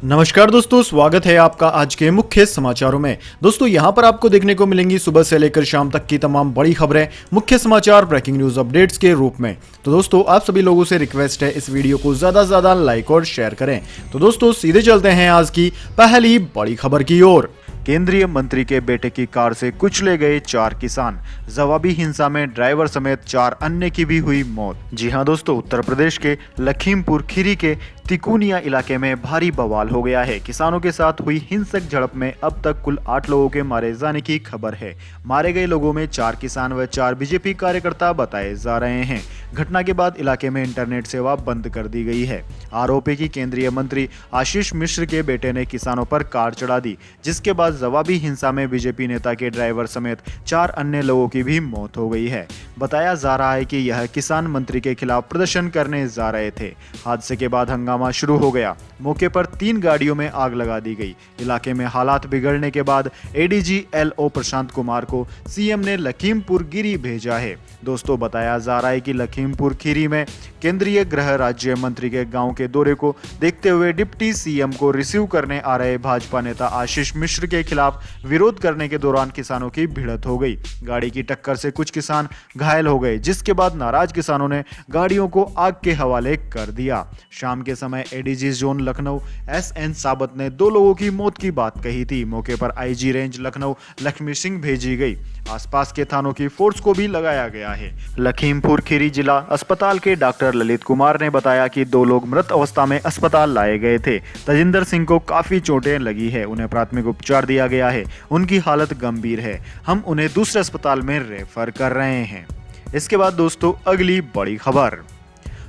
नमस्कार दोस्तों, स्वागत है आपका आज के मुख्य समाचारों में। दोस्तों यहां पर आपको देखने को मिलेंगी सुबह से लेकर शाम तक की तमाम बड़ी खबरें, मुख्य समाचार, ब्रेकिंग न्यूज अपडेट्स के रूप में। तो दोस्तों आप सभी लोगों से रिक्वेस्ट है इस वीडियो को ज्यादा से ज्यादा लाइक और शेयर करें। तो दोस्तों सीधे चलते हैं आज की पहली बड़ी खबर की ओर। केंद्रीय मंत्री के बेटे की कार से कुचले गए 4 किसान, जवाबी हिंसा में ड्राइवर समेत 4 अन्य की भी हुई मौत। जी हां दोस्तों, उत्तर प्रदेश के लखीमपुर खीरी के तिकोनिया इलाके में भारी बवाल हो गया है। किसानों के साथ हुई हिंसक झड़प में अब तक कुल 8 लोगों के मारे जाने की खबर है। मारे गए लोगों में 4 किसान व 4 बीजेपी कार्यकर्ता बताए जा रहे हैं। घटना के बाद इलाके में इंटरनेट सेवा बंद कर दी गई है। आरोप है कि केंद्रीय मंत्री आशीष मिश्र के बेटे ने किसानों पर कार चढ़ा दी, जिसके बाद जवाबी हिंसा में बीजेपी नेता के ड्राइवर समेत 4 अन्य लोगों की भी मौत हो गई है। बताया जा रहा है कि यह किसान मंत्री के खिलाफ प्रदर्शन करने जा रहे थे। हादसे के बाद हंगामा शुरू हो गया। मौके पर 3 गाड़ियों में आग लगा दी गई। इलाके में हालात बिगड़ने के बाद एडीजी एलओ प्रशांत कुमार को सीएम ने लखीमपुर खीरी भेजा है। दोस्तों बताया जा रहा है कि लखीमपुर खीरी में केंद्रीय गृह राज्य मंत्री के गांव के दौरे को देखते हुए डिप्टी सीएम को रिसीव करने आ रहे भाजपा नेता आशीष मिश्र के खिलाफ विरोध करने के दौरान किसानों की भिड़ंत हो गई। गाड़ी की टक्कर से कुछ किसान घायल हो गए, जिसके बाद नाराज किसानों ने गाड़ियों को आग के हवाले कर दिया। शाम के समय एडीजी जोन लखनऊ एसएन साबत ने 2 लोगों की मौत की बात कही थी। मौके पर आईजी रेंज लखनऊ लक्ष्मी सिंह भेजी गई। आसपास के थानों की फोर्स को भी लगाया गया है। लखीमपुर खीरी जिला अस्पताल के डॉक्टर ललित कुमार ने बताया कि 2 लोग मृत अवस्था में अस्पताल लाए गए थे। तजिंदर सिंह को काफी चोटें लगी है, उन्हें प्राथमिक उपचार दिया गया है। उनकी हालत गंभीर है, हम उन्हें दूसरे अस्पताल में रेफर कर रहे हैं। इसके बाद दोस्तों अगली बड़ी खबर,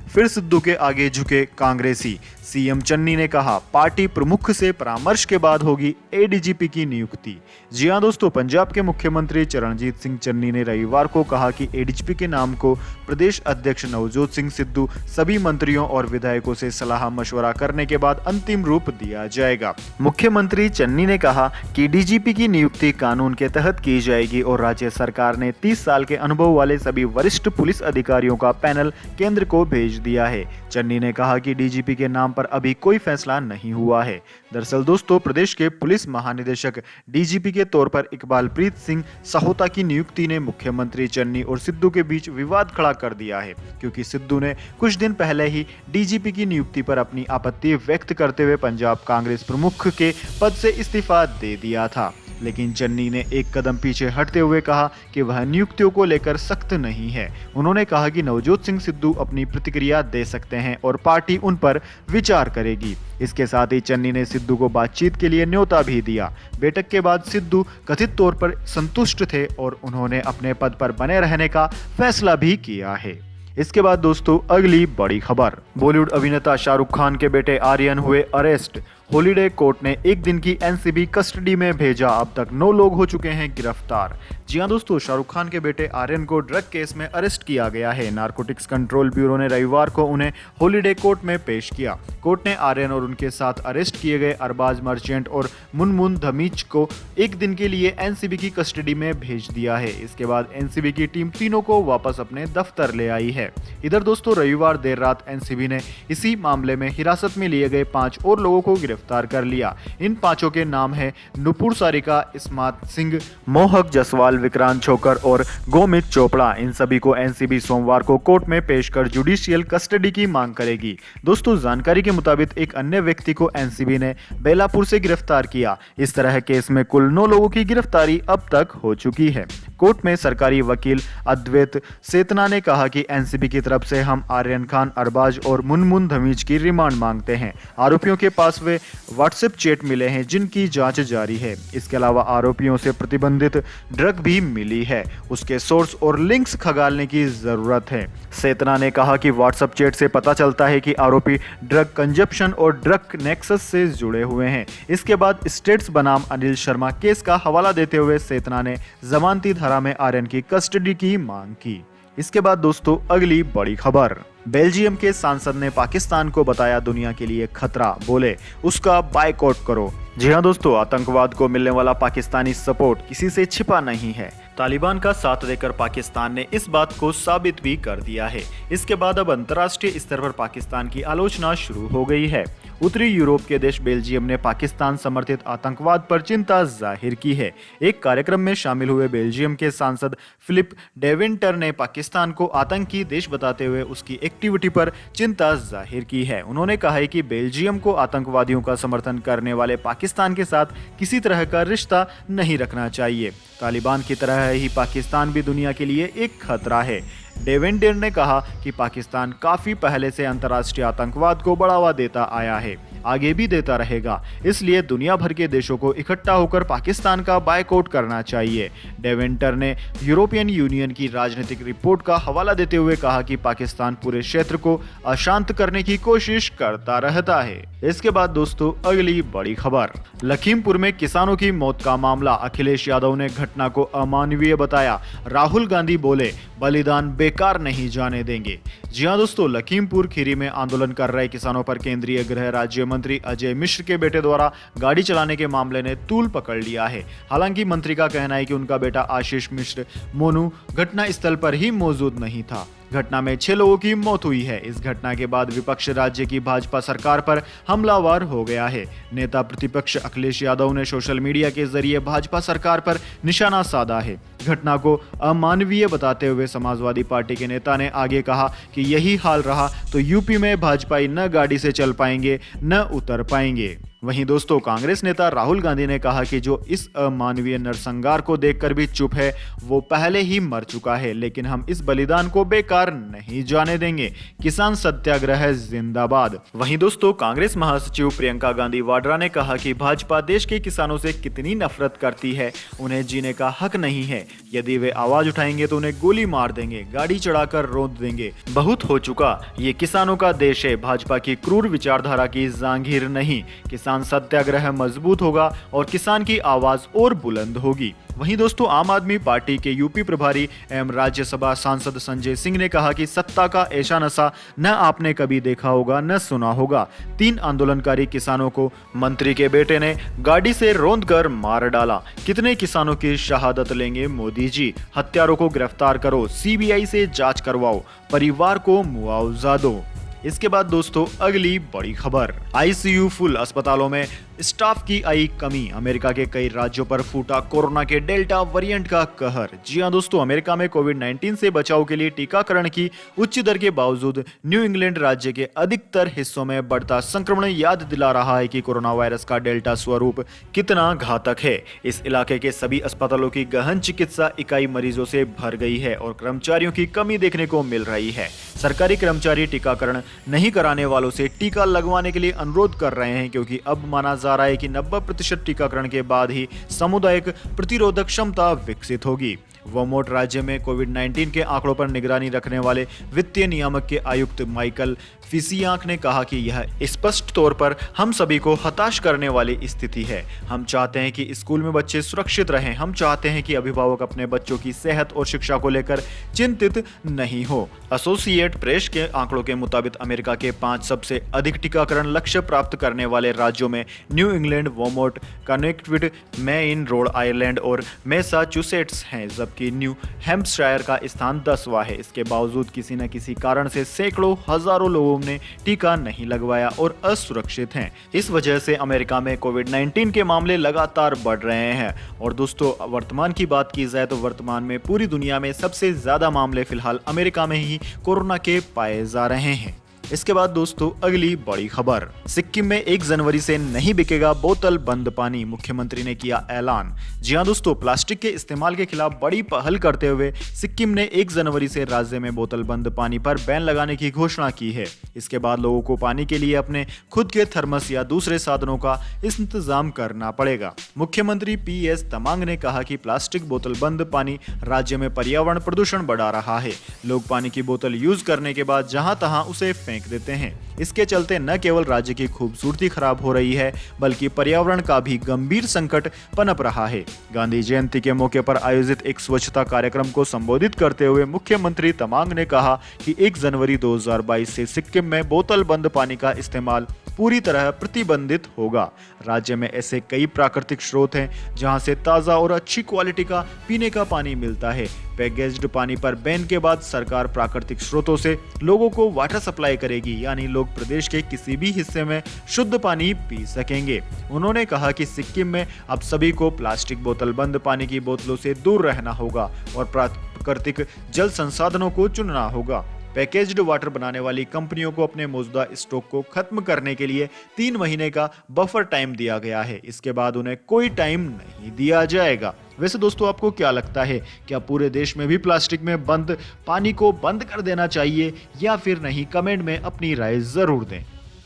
फिर सिद्धू के आगे झुके कांग्रेसी। सीएम चन्नी ने कहा पार्टी प्रमुख से परामर्श के बाद होगी एडीजीपी की नियुक्ति। जी हां दोस्तों, पंजाब के मुख्यमंत्री चरणजीत सिंह चन्नी ने रविवार को कहा कि एडीजीपी के नाम को प्रदेश अध्यक्ष नवजोत सिंह सिद्धू सभी मंत्रियों और विधायकों से सलाह मशवरा करने के बाद अंतिम रूप दिया जाएगा। मुख्यमंत्री चन्नी ने कहा कि डीजीपी की नियुक्ति कानून के तहत की जाएगी और राज्य सरकार ने 30 साल के अनुभव वाले सभी वरिष्ठ पुलिस अधिकारियों का पैनल केंद्र को भेज दिया है। चन्नी ने कहा कि डीजीपी के नाम पर अभी कोई फैसला नहीं हुआ है। दरअसल दोस्तों, प्रदेश के पुलिस महानिदेशक डीजीपी के तौर पर इकबालप्रीत सिंह सहोता की नियुक्ति ने मुख्यमंत्री चन्नी और सिद्धू के बीच विवाद खड़ा कर दिया है, क्योंकि सिद्धू ने कुछ दिन पहले ही डीजीपी की नियुक्ति पर अपनी आपत्ति व्यक्त करते हुए पंजाब कांग्रेस प्रमुख के पद से इस्तीफा दे दिया था। लेकिन चन्नी ने एक कदम पीछे हटते हुए कहा कि वह नियुक्तियों को लेकर सख्त नहीं है। उन्होंने कहा कि नवजोत सिंह सिद्धू अपनी प्रतिक्रिया दे सकते हैं और पार्टी उन पर विचार करेगी। इसके साथ ही चन्नी ने सिद्धू को बातचीत के लिए न्योता भी दिया। बैठक के बाद सिद्धू कथित तौर पर संतुष्ट थे और उन्होंने अपने पद पर बने रहने का फैसला भी किया है। इसके बाद दोस्तों अगली बड़ी खबर, बॉलीवुड अभिनेता शाहरुख खान के बेटे आर्यन हुए अरेस्ट। हॉलीडे कोर्ट ने 1 दिन की एनसीबी कस्टडी में भेजा। अब तक 9 लोग हो चुके हैं गिरफ्तार। जी हां दोस्तों, शाहरुख खान के बेटे आर्यन को ड्रग केस में अरेस्ट किया गया है। नारकोटिक्स कंट्रोल ब्यूरो ने रविवार को उन्हें हॉलीडे कोर्ट में पेश किया। कोर्ट ने आर्यन और उनके साथ अरेस्ट किए गए अरबाज मर्चेंट और मुनमुन धमीच को 1 दिन के लिए एनसीबी की कस्टडी में भेज दिया है। इसके बाद एनसीबी की टीम तीनों को वापस अपने दफ्तर ले आई है। इधर दोस्तों रविवार देर रात एनसीबी ने इसी मामले में हिरासत में लिए गए 5 और लोगों को गिरफ्तार कर लिया। इन 5 के नाम है नुपुर सारिका, इस्मात सिंह, मोहक जसवाल, विक्रांत छोकर और गोमित चोपड़ा। इन सभी को एनसीबी सोमवार को कोर्ट में पेश कर जुडिशियल कस्टडी की मांग करेगी। दोस्तों जानकारी के मुताबिक एक अन्य व्यक्ति को एनसीबी ने बेलापुर से गिरफ्तार किया। इस तरह केस में कुल 9 लोगों की गिरफ्तारी अब तक हो चुकी है। कोर्ट में सरकारी वकील अद्वैत सेतना ने कहा कि एनसीबी की तरफ से हम आर्यन खान, अरबाज और मुनमुन धमीज की रिमांड मांगते हैं। आरोपियों के पास वे व्हाट्सएप चैट मिले हैं जिनकी जांच जारी है। इसके अलावा आरोपियों से प्रतिबंधित ड्रग भी मिली है, उसके सोर्स और लिंक्स खंगालने की जरूरत है। सेतना ने कहा कि व्हाट्सएप चैट से पता चलता है कि आरोपी ड्रग कंजप्शन और ड्रग नेक्सस से जुड़े हुए हैं। इसके बाद स्टेट्स बनाम अनिल शर्मा केस का हवाला देते हुए सेतना ने जमानती धारा में आर्यन की कस्टडी की मांग की। इसके बाद दोस्तों अगली बड़ी खबर, बेल्जियम के सांसद ने पाकिस्तान को बताया दुनिया के लिए खतरा, बोले उसका बायकॉट करो। जी हां दोस्तों, आतंकवाद को मिलने वाला पाकिस्तानी सपोर्ट किसी से छिपा नहीं है। तालिबान का साथ देकर पाकिस्तान ने इस बात को साबित भी कर दिया है। इसके बाद अब अंतर्राष्ट्रीय स्तर पर पाकिस्तान की आलोचना शुरू हो गई है। उत्तरी यूरोप के देश बेल्जियम ने पाकिस्तान समर्थित आतंकवाद पर चिंता जाहिर की है। एक कार्यक्रम में शामिल हुए बेल्जियम के सांसद फिलिप डेविंटर ने पाकिस्तान को आतंकी देश बताते हुए उसकी एक्टिविटी पर चिंता जाहिर की है। उन्होंने कहा है कि बेल्जियम को आतंकवादियों का समर्थन करने वाले पाकिस्तान के साथ किसी तरह का रिश्ता नहीं रखना चाहिए। तालिबान की तरह ही पाकिस्तान भी दुनिया के लिए एक खतरा है। डेवेंडेर ने कहा कि पाकिस्तान काफी पहले से अंतर्राष्ट्रीय आतंकवाद को बढ़ावा देता आया है, आगे भी देता रहेगा। इसलिए दुनिया भर के देशों को इकट्ठा होकर पाकिस्तान का बायकॉट करना चाहिए। डेवेंटर ने यूरोपियन यूनियन की राजनीतिक रिपोर्ट का हवाला देते हुए कहा कि पाकिस्तान पूरे क्षेत्र को अशांत करने की कोशिश करता रहता है। इसके बाद दोस्तों अगली बड़ी खबर, लखीमपुर में किसानों की मौत का मामला, अखिलेश यादव ने घटना को अमानवीय बताया। राहुल गांधी बोले बलिदान बेकार नहीं जाने देंगे। जी हां दोस्तों, लखीमपुर खीरी में आंदोलन कर रहे किसानों पर केंद्रीय गृह राज्य मंत्री अजय मिश्र के बेटे द्वारा गाड़ी चलाने के मामले ने तूल पकड़ लिया है। हालांकि मंत्री का कहना है कि उनका बेटा आशीष मिश्र मोनू घटनास्थल पर ही मौजूद नहीं था। घटना में 6 लोगों की मौत हुई है। इस घटना के बाद विपक्ष राज्य की भाजपा सरकार पर हमलावर हो गया है। नेता प्रतिपक्ष अखिलेश यादव ने सोशल मीडिया के जरिए भाजपा सरकार पर निशाना साधा है। घटना को अमानवीय बताते हुए समाजवादी पार्टी के नेता ने आगे कहा कि यही हाल रहा तो यूपी में भाजपाई न गाड़ी से चल पाएंगे न उतर पाएंगे। वहीं दोस्तों, कांग्रेस नेता राहुल गांधी ने कहा कि जो इस अमानवीय नरसंहार को देखकर भी चुप है वो पहले ही मर चुका है, लेकिन हम इस बलिदान को बेकार नहीं जाने देंगे। किसान सत्याग्रह जिंदाबाद। वहीं दोस्तों, कांग्रेस महासचिव प्रियंका गांधी वाड्रा ने कहा कि भाजपा देश के किसानों से कितनी नफरत करती है, उन्हें जीने का हक नहीं है। यदि वे आवाज उठाएंगे तो उन्हें गोली मार देंगे, गाड़ी चढ़ाकर रोक देंगे। बहुत हो चुका, ये किसानों का देश है, भाजपा की क्रूर विचारधारा की जांघीर नहीं। किसान सत्याग्रह मजबूत होगा और किसान की आवाज और बुलंद होगी। वहीं दोस्तों, आम आदमी पार्टी के यूपी प्रभारी एवं राज्यसभा सांसद संजय सिंह ने कहा कि सत्ता का ऐसा नशा न आपने कभी देखा होगा न सुना होगा। 3 आंदोलनकारी किसानों को मंत्री के बेटे ने गाड़ी से रौंदकर मार डाला। कितने किसानों की शहादत लेंगे मोदी जी? हत्यारों को गिरफ्तार करो, सीबीआई से जांच करवाओ, परिवार को मुआवजा दो। इसके बाद दोस्तों अगली बड़ी खबर, आईसीयू फुल, अस्पतालों में स्टाफ की आई कमी। अमेरिका के कई राज्यों पर फूटा कोरोना के डेल्टा वेरिएंट का कहर। जी हां दोस्तों, अमेरिका में कोविड-19 से बचाव के लिए टीकाकरण की उच्च दर के बावजूद न्यू इंग्लैंड राज्य के अधिकतर हिस्सों में बढ़ता संक्रमण याद दिला रहा है कि कोरोना वायरस का डेल्टा स्वरूप कितना घातक है। इस इलाके के सभी अस्पतालों की गहन चिकित्सा इकाई मरीजों से भर गई है और कर्मचारियों की कमी देखने को मिल रही है। सरकारी कर्मचारी टीकाकरण नहीं कराने वालों से टीका लगवाने के लिए अनुरोध कर रहे हैं, क्योंकि अब माना जा रहा है कि 90% टीकाकरण के बाद ही सामुदायिक प्रतिरोधक क्षमता विकसित होगी। वर्मोंट राज्य में कोविड-19 के आंकड़ों पर निगरानी रखने वाले वित्तीय नियामक के आयुक्त माइकल फिसियांक ने कहा कि यह स्पष्ट तौर पर हम सभी को हताश करने वाली स्थिति है। हम चाहते हैं कि स्कूल में बच्चे सुरक्षित रहें। हम चाहते हैं कि अभिभावक अपने बच्चों की सेहत और शिक्षा को लेकर चिंतित नहीं हो। एसोसिएट प्रेस के आंकड़ों के मुताबिक अमेरिका के 5 सबसे अधिक टीकाकरण लक्ष्य प्राप्त करने वाले राज्यों में new England, Vermont, Connecticut, main, Rhode Island और मैसाचुसेट्स हैं, जबकि न्यू हैम्पशायर का स्थान 10वां है। इसके बावजूद किसी न किसी कारण से सैकड़ों हजारों लोगों ने टीका नहीं लगवाया और असुरक्षित हैं। इस वजह से अमेरिका में कोविड-19 के मामले लगातार बढ़ रहे हैं। और दोस्तों, वर्तमान की बात की जाए तो वर्तमान में पूरी दुनिया में सबसे ज्यादा मामले फिलहाल अमेरिका में ही कोरोना के पाए जा रहे हैं। इसके बाद दोस्तों अगली बड़ी खबर, सिक्किम में 1 जनवरी से नहीं बिकेगा बोतल बंद पानी, मुख्यमंत्री ने किया ऐलान। जी हां दोस्तों, प्लास्टिक के इस्तेमाल के खिलाफ बड़ी पहल करते हुए सिक्किम ने 1 जनवरी से राज्य में बोतल बंद पानी पर बैन लगाने की घोषणा की है। इसके बाद लोगों को पानी के लिए अपने खुद के थर्मस या दूसरे साधनों का इंतजाम करना पड़ेगा। मुख्यमंत्री PS तमांग ने कहा कि प्लास्टिक बोतल बंद पानी राज्य में पर्यावरण प्रदूषण बढ़ा रहा है। लोग पानी की बोतल यूज करने के बाद जहां तहां उसे फेंक देते हैं। इसके चलते न केवल राज्य की खूबसूरती खराब हो रही है, बल्कि पर्यावरण का भी गंभीर संकट पनप रहा है। गांधी जयंती के मौके पर आयोजित एक स्वच्छता कार्यक्रम को संबोधित करते हुए मुख्यमंत्री तमांग ने कहा कि 1 जनवरी 2022 से सिक्किम में बोतल बंद पानी का इस्तेमाल पूरी तरह प्रतिबंधित होगा। राज्य में ऐसे कई प्राकृतिक स्रोत हैं जहां से ताज़ा और अच्छी क्वालिटी का पीने का पानी मिलता है। पैकेज्ड पानी पर बैन के बाद सरकार प्राकृतिक स्रोतों से लोगों को वाटर सप्लाई करेगी, यानी लोग प्रदेश के किसी भी हिस्से में शुद्ध पानी पी सकेंगे। उन्होंने कहा कि सिक्किम में अब सभी को प्लास्टिक बोतल बंद पानी की बोतलों से दूर रहना होगा और प्राकृतिक जल संसाधनों को चुनना होगा। पैकेज्ड वाटर बनाने वाली कंपनियों को अपने मौजूदा स्टॉक को खत्म करने के लिए 3 महीने का बफर टाइम दिया गया है। इसके बाद उन्हें कोई टाइम नहीं दिया जाएगा। वैसे दोस्तों, आपको क्या लगता है, क्या पूरे देश में भी प्लास्टिक में बंद पानी को बंद कर देना चाहिए या फिर नहीं? कमेंट में अपनी राय जरूर दें।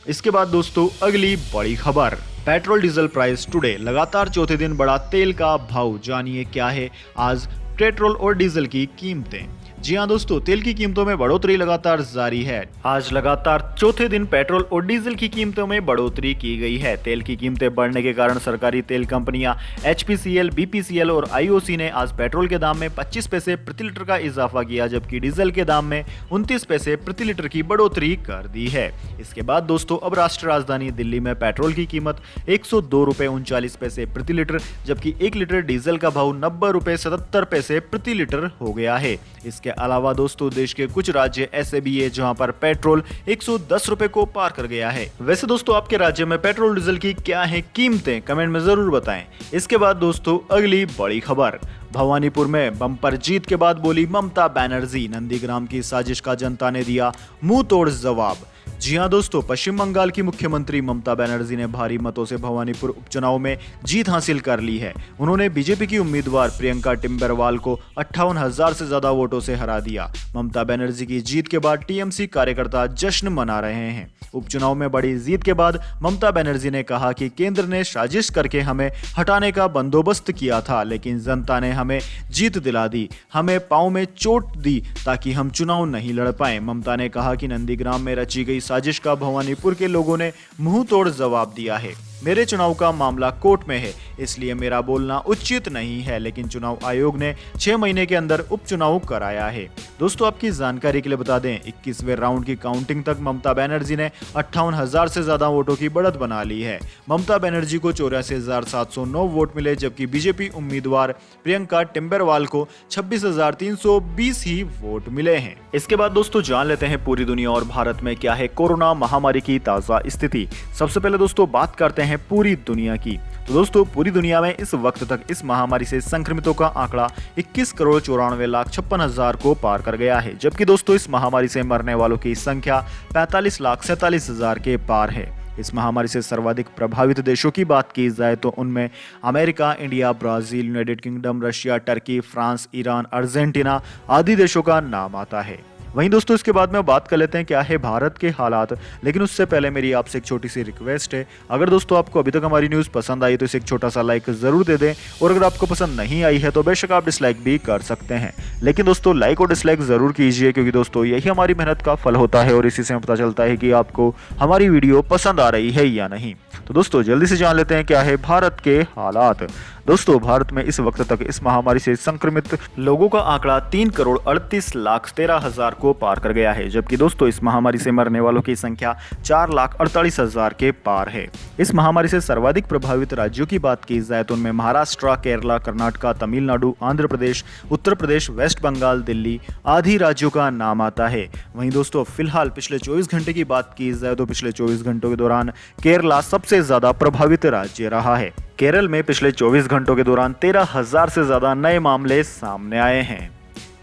इसके बाद दोस्तों, अगली बड़ी खबर, पेट्रोल डीजल प्राइस टुडे, लगातार चौथे दिन बढ़ा तेल का भाव। जानिए क्या है आज पेट्रोल और डीजल की कीमतें। जी हाँ दोस्तों, तेल की कीमतों में बढ़ोतरी लगातार जारी है। आज लगातार चौथे दिन पेट्रोल और डीजल की कीमतों में बढ़ोतरी की गई है। तेल की कीमतें बढ़ने के कारण सरकारी तेल कंपनियां HPCL, BPCL और IOC ने आज पेट्रोल के दाम में 25 पैसे प्रति लीटर का इजाफा किया, जबकि डीजल के दाम में 29 पैसे प्रति लीटर की बढ़ोतरी कर दी है। इसके बाद दोस्तों, अब राष्ट्रीय राजधानी दिल्ली में पेट्रोल की कीमत 102 रुपए 39 पैसे प्रति लीटर, जबकि 1 लीटर डीजल का भाव 90 रुपए 77 पैसे प्रति लीटर हो गया है। इसके अलावा दोस्तों, देश के कुछ राज्य ऐसे भी है जहां पर पेट्रोल 110 रुपए को पार कर गया है। वैसे दोस्तों, आपके राज्य में पेट्रोल डीजल की क्या है कीमतें, कमेंट में जरूर बताएं। इसके बाद दोस्तों, अगली बड़ी खबर, भवानीपुर में बम्पर जीत के बाद बोली ममता बनर्जी, नंदीग्राम की साजिश का जनता ने दिया मुंह तोड़ जवाब। जी हां दोस्तों, पश्चिम बंगाल की मुख्यमंत्री ममता बनर्जी ने भारी मतों से भवानीपुर उपचुनाव में जीत हासिल कर ली है। उन्होंने बीजेपी की उम्मीदवार प्रियंका टिम्बरवाल को 58,000 से ज्यादा वोटों से हरा दिया। ममता बनर्जी की जीत के बाद TMC कार्यकर्ता जश्न मना रहे हैं। उपचुनाव में बड़ी जीत के बाद ममता बनर्जी ने कहा कि केंद्र ने साजिश करके हमें हटाने का बंदोबस्त किया था, लेकिन जनता ने हमें जीत दिला दी, हमें पांव में चोट दी ताकि हम चुनाव नहीं लड़ पाए। ममता ने कहा कि नंदीग्राम में रची गई साजिश का भवानीपुर के लोगों ने मुंह तोड़ जवाब दिया है। मेरे चुनाव का मामला कोर्ट में है, इसलिए मेरा बोलना उचित नहीं है, लेकिन चुनाव आयोग ने 6 महीने के अंदर उपचुनाव कराया है। दोस्तों, आपकी जानकारी के लिए बता दें, 21वें राउंड की काउंटिंग तक ममता बनर्जी ने 58,000 से ज्यादा वोटों की बढ़त बना ली है। ममता बनर्जी को 84,709 वोट मिले, जबकि बीजेपी उम्मीदवार प्रियंका टिम्बरवाल को 26,320 ही वोट मिले हैं। इसके बाद दोस्तों, जान लेते हैं पूरी दुनिया और भारत में क्या है कोरोना महामारी की ताजा स्थिति। सबसे पहले दोस्तों, बात करते हैं पूरी दुनिया की। तो दोस्तों, पूरी दुनिया में इस वक्त तक इस महामारी से संक्रमितों का आंकड़ा 21,94,56,000 को पार कर गया है, जबकि दोस्तों इस महामारी से मरने वालों की संख्या 45,47,000 के पार है। इस महामारी से सर्वाधिक प्रभावित देशों की बात की जाए तो उनमें America, India, Brazil, United kingdom, Russia, Turkey, France, Iran, Argentina आदि देशों का नाम आता है। वहीं दोस्तों, इसके बाद में बात कर लेते हैं क्या है भारत के हालात, लेकिन उससे पहले मेरी आपसे एक छोटी सी रिक्वेस्ट है। अगर दोस्तों आपको अभी तक हमारी न्यूज़ पसंद आई तो इसे एक छोटा सा लाइक जरूर दे दें, और अगर आपको पसंद नहीं आई है तो बेशक आप डिसलाइक भी कर सकते हैं, लेकिन दोस्तों लाइक और डिसलाइक जरूर कीजिए, क्योंकि दोस्तों यही हमारी मेहनत का फल होता है और इसी से पता चलता है कि आपको हमारी वीडियो पसंद आ रही है या नहीं। तो दोस्तों जल्दी से जान लेते हैं क्या है भारत के हालात। दोस्तों, भारत में इस वक्त तक इस महामारी से संक्रमित लोगों का आंकड़ा 3,38,13,000 को पार कर गया है, जबकि दोस्तों इस महामारी से मरने वालों की संख्या 4,48,000 के पार है। इस महामारी से सर्वाधिक प्रभावित राज्यों की बात की जाए तो उनमें महाराष्ट्र, केरला, कर्नाटक, तमिलनाडु, आंध्र प्रदेश, उत्तर प्रदेश, वेस्ट बंगाल, दिल्ली आदि राज्यों का नाम आता है। वहीं दोस्तों फिलहाल पिछले 24 घंटे की बात की जाए तो पिछले 24 घंटों के दौरान केरला सबसे ज्यादा प्रभावित राज्य रहा है। केरल में पिछले 24 घंटों के दौरान 13,000 से ज्यादा नए मामले सामने आए हैं।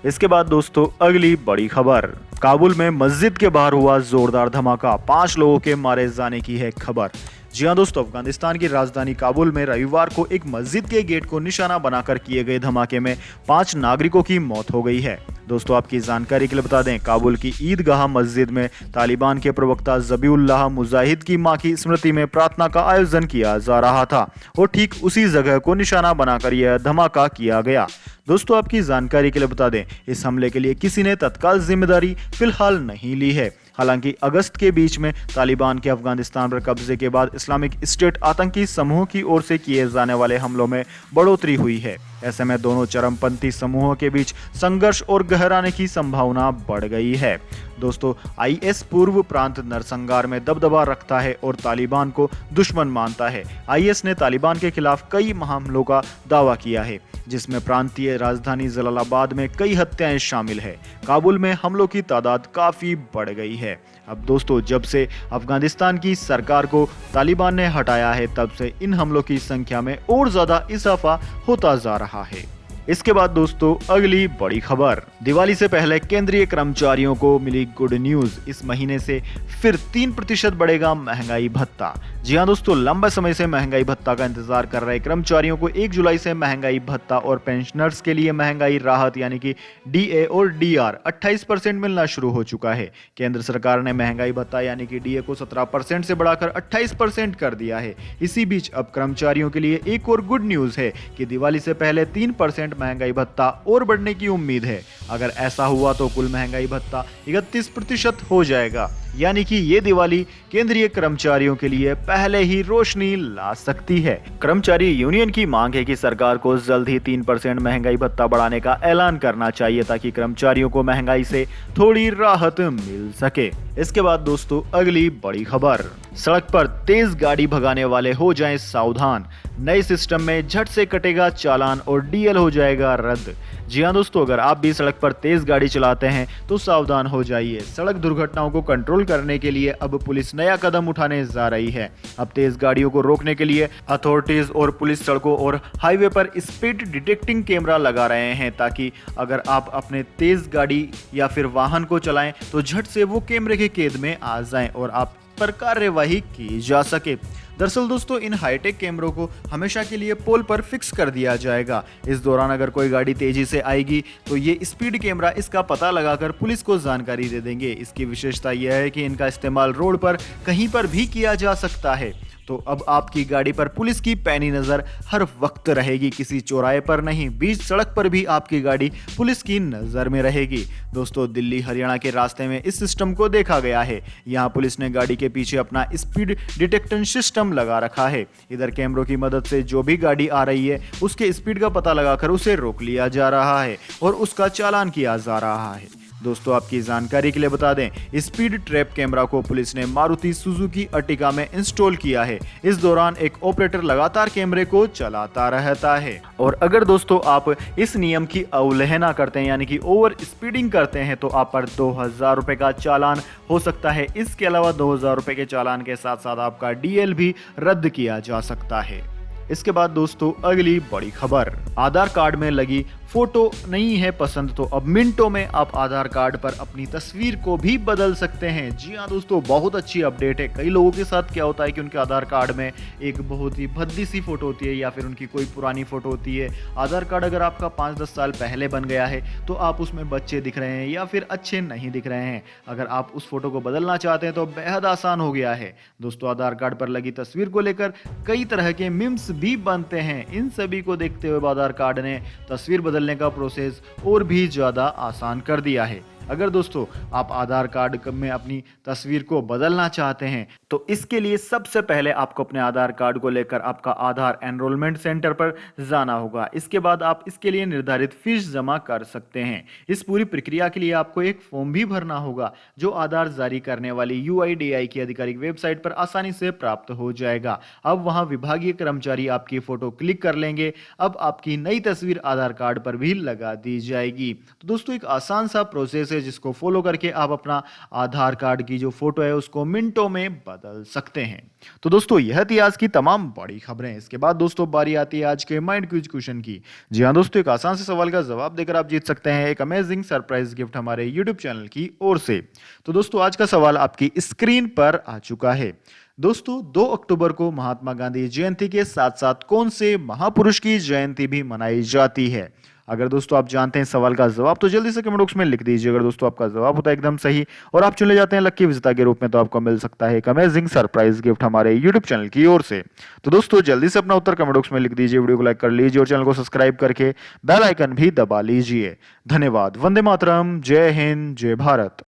इसके बाद दोस्तों अगली बड़ी खबर, काबुल में मस्जिद के बाहर हुआ जोरदार धमाका, 5 लोगों के मारे जाने की है खबर। जी हां दोस्तों, अफगानिस्तान की राजधानी काबुल में रविवार को एक मस्जिद के गेट को निशाना बनाकर किए गए धमाके में 5 नागरिकों की मौत हो गई है। दोस्तों आपकी जानकारी के लिए बता दें, काबुल की ईदगाह मस्जिद में तालिबान के प्रवक्ता ज़बीउल्लाह मुजाहिद की मां की स्मृति में प्रार्थना का आयोजन किया जा रहा था और ठीक उसी जगह को निशाना बनाकर यह धमाका किया गया। दोस्तों आपकी जानकारी के लिए बता दें, इस हमले के लिए किसी ने तत्काल जिम्मेदारी फिलहाल नहीं ली है। हालांकि अगस्त के बीच में तालिबान के अफगानिस्तान पर कब्जे के बाद इस्लामिक स्टेट आतंकी समूह की ओर से किए जाने वाले हमलों में बढ़ोतरी हुई है। ऐसे में दोनों चरमपंथी समूहों के बीच संघर्ष और गहराने की संभावना बढ़ गई है। दोस्तों आईएस पूर्व प्रांत नरसंहार में दबदबा रखता है और तालिबान को दुश्मन मानता है। आईएस ने तालिबान के खिलाफ कई हमलों का दावा किया है, जिसमें प्रांतीय राजधानी जलालाबाद में कई हत्याएं शामिल है। काबुल में हमलों की तादाद काफी बढ़ गई है। अब दोस्तों जब से अफगानिस्तान की सरकार को तालिबान ने हटाया है, तब से इन हमलों की संख्या में और ज्यादा इजाफा होता जा रहा है। इसके बाद दोस्तों अगली बड़ी खबर, दिवाली से पहले केंद्रीय कर्मचारियों को मिली गुड न्यूज। इस महीने से फिर 3% बढ़ेगा महंगाई भत्ता। जी हां दोस्तों, लंबे समय से महंगाई भत्ता का इंतजार कर रहे कर्मचारियों को 1 जुलाई से महंगाई भत्ता और पेंशनर्स के लिए महंगाई राहत यानी कि डीए और डीआर 28% मिलना शुरू हो चुका है। केंद्र सरकार ने महंगाई भत्ता यानी कि डीए को 17% से बढ़ाकर 28% कर दिया है। इसी बीच अब कर्मचारियों के लिए एक और गुड न्यूज है कि दिवाली से पहले 3% महंगाई भत्ता और बढ़ने की उम्मीद है। अगर ऐसा हुआ तो कुल महंगाई भत्ता 31% हो जाएगा, यानी कि ये दिवाली केंद्रीय कर्मचारियों के लिए पहले ही रोशनी ला सकती है। कर्मचारी यूनियन की मांग है कि सरकार को जल्द ही 3% महंगाई भत्ता बढ़ाने का ऐलान करना चाहिए, ताकि कर्मचारियों को महंगाई से थोड़ी राहत मिल सके। इसके बाद दोस्तों अगली बड़ी खबर, सड़क पर तेज गाड़ी भगाने वाले हो जाएं सावधान। नए सिस्टम में झट से कटेगा चालान और डीएल हो जाएगा रद्द। जी हां दोस्तों, अगर आप भी सड़क पर तेज गाड़ी चलाते हैं तो सावधान हो जाइए। सड़क दुर्घटनाओं को कंट्रोल करने के लिए अब पुलिस नया कदम उठाने जा रही है। अब तेज गाड़ियों को रोकने के लिए अथॉरिटीज और पुलिस सड़कों और हाईवे पर स्पीड डिटेक्टिंग कैमरा लगा रहे हैं, ताकि अगर आप अपने तेज गाड़ी या फिर वाहन को चलाएं तो झट से वो कैमरे के कैद में आ जाएं और आप पर कार्यवाही की जा सके। दरअसल दोस्तों इन हाईटेक कैमरों को हमेशा के लिए पोल पर फिक्स कर दिया जाएगा। इस दौरान अगर कोई गाड़ी तेजी से आएगी तो ये स्पीड कैमरा इसका पता लगाकर पुलिस को जानकारी दे देंगे। इसकी विशेषता यह है कि इनका इस्तेमाल रोड पर कहीं पर भी किया जा सकता है। तो अब आपकी गाड़ी पर पुलिस की पैनी नजर हर वक्त रहेगी, किसी चौराहे पर नहीं, बीच सड़क पर भी आपकी गाड़ी पुलिस की नजर में रहेगी। दोस्तों दिल्ली हरियाणा के रास्ते में इस सिस्टम को देखा गया है। यहाँ पुलिस ने गाड़ी के पीछे अपना स्पीड डिटेक्शन सिस्टम लगा रखा है। इधर कैमरों की मदद से जो भी गाड़ी आ रही है उसके स्पीड का पता लगाकर उसे रोक लिया जा रहा है और उसका चालान किया जा रहा है। दोस्तों आपकी जानकारी के लिए बता दें, स्पीड ट्रैप कैमरा को पुलिस ने मारुति सुजुकी अर्टिगा में इंस्टॉल किया है। इस दौरान एक ऑपरेटर लगातार कैमरे को चलाता रहता है। और अगर दोस्तों आप इस नियम की अवहेलना करते हैं यानी कि ओवर स्पीडिंग करते हैं तो आप पर 2000 रुपए का चालान हो सकता है। इसके अलावा 2000 रुपए के चालान के साथ साथ आपका डीएल भी रद्द किया जा सकता है। इसके बाद दोस्तों अगली बड़ी खबर, आधार कार्ड में लगी फोटो नहीं है पसंद तो अब मिनटों में आप आधार कार्ड पर अपनी तस्वीर को भी बदल सकते हैं। जी हाँ दोस्तों, बहुत अच्छी अपडेट है। कई लोगों के साथ क्या होता है कि उनके आधार कार्ड में एक बहुत ही भद्दी सी फोटो होती है या फिर उनकी कोई पुरानी फोटो होती है। आधार कार्ड अगर आपका 5-10 साल पहले बन गया है तो आप उसमें बच्चे दिख रहे हैं या फिर अच्छे नहीं दिख रहे हैं। अगर आप उस फोटो को बदलना चाहते हैं तो बेहद आसान हो गया है। दोस्तों आधार कार्ड पर लगी तस्वीर को लेकर कई तरह के मीम्स भी बनते हैं। इन सभी को देखते हुए आधार कार्ड ने तस्वीर बदलने का प्रोसेस और भी ज्यादा आसान कर दिया है। अगर दोस्तों आप आधार कार्ड में अपनी तस्वीर को बदलना चाहते हैं तो इसके लिए सबसे पहले आपको अपने आधार कार्ड को लेकर आपका आधार एनरोलमेंट सेंटर पर जाना होगा। इसके बाद आप इसके लिए निर्धारित फीस जमा कर सकते हैं। इस पूरी प्रक्रिया के लिए आपको एक फॉर्म भी भरना होगा जो आधार जारी करने वाली यूआईडीआई की आधिकारिक वेबसाइट पर आसानी से प्राप्त हो जाएगा। अब वहां विभागीय कर्मचारी आपकी फोटो क्लिक कर लेंगे। अब आपकी नई तस्वीर आधार कार्ड पर भी लगा दी जाएगी। तो दोस्तों एक आसान सा प्रोसेस है जिसको फॉलो करके आप अपना आधार कार्ड की जो फोटो है उसको मिनटों में बदल सकते हैं। तो दोस्तों यह थी आज की तमाम बड़ी खबरें। इसके बाद दोस्तों बारी आती है आज के माइंड क्विज क्वेश्चन की। जी हां दोस्तों, एक आसान से सवाल का जवाब देकर आप जीत सकते हैं एक अमेजिंग सरप्राइज गिफ्ट हमारे यूट्यूब चैनल की ओर से। तो दोस्तों आज का सवाल आपकी स्क्रीन पर आ चुका है। दोस्तों 2 अक्टूबर को महात्मा गांधी जयंती के साथ साथ कौन से महापुरुष की जयंती भी मनाई जाती है? अगर दोस्तों आप जानते हैं सवाल का जवाब तो जल्दी से कमेंट बॉक्स में लिख दीजिए। अगर दोस्तों आपका जवाब होता है एकदम सही और आप चुने जाते हैं लकी विजेता के रूप में तो आपको मिल सकता है एक अमेजिंग सरप्राइज गिफ्ट हमारे यूट्यूब चैनल की ओर से। तो दोस्तों जल्दी से अपना उत्तर कमेंट बॉक्स में लिख दीजिए, वीडियो को लाइक कर लीजिए और चैनल को सब्सक्राइब करके बेल आइकन भी दबा लीजिए। धन्यवाद। वंदे मातरम। जय हिंद, जय भारत।